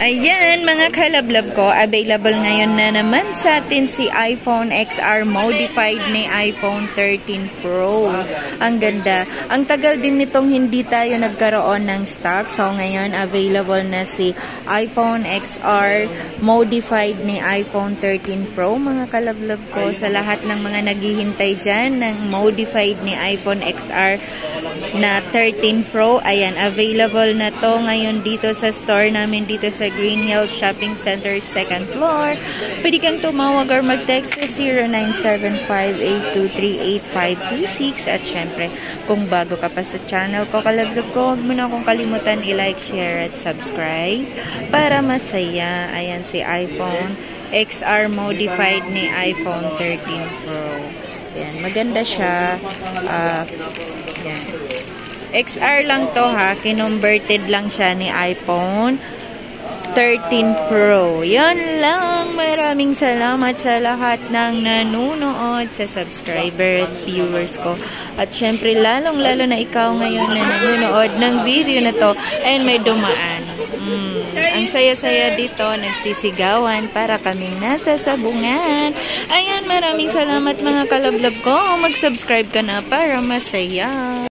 Ayan, mga kalablab ko, available ngayon na naman sa atin si iPhone XR modified ni iPhone 13 Pro. Ang ganda. Ang tagal din nitong hindi tayo nagkaroon ng stock. So, ngayon, available na si iPhone XR modified ni iPhone 13 Pro. Mga kalablab ko, sa lahat ng mga naghihintay dyan ng modified ni iPhone XR na 13 Pro, ayan, available na to ngayon dito sa store namin dito sa Green Hills Shopping Center, 2nd floor. Pwede kang tumawag or mag-text sa 0975-823-8526. At syempre, kung bago ka pa sa channel ko, kalablab ko, huwag mo na akong kalimutan i-like, share, at subscribe para masaya. Ayan, si iPhone XR modified ni iPhone 13 Pro. Ayan, maganda siya. Ayan. XR lang to ha, kinonverted lang siya ni iPhone 13 Pro. Yan lang. Maraming salamat sa lahat ng nanonood, sa subscriber at viewers ko. At syempre, lalong-lalo na ikaw ngayon na nanonood ng video na to and may dumaan. Ang saya-saya dito, nagsisigawan para kaming nasa sabungan. Ayan, maraming salamat mga kalablab ko. Mag-subscribe ka na para masaya.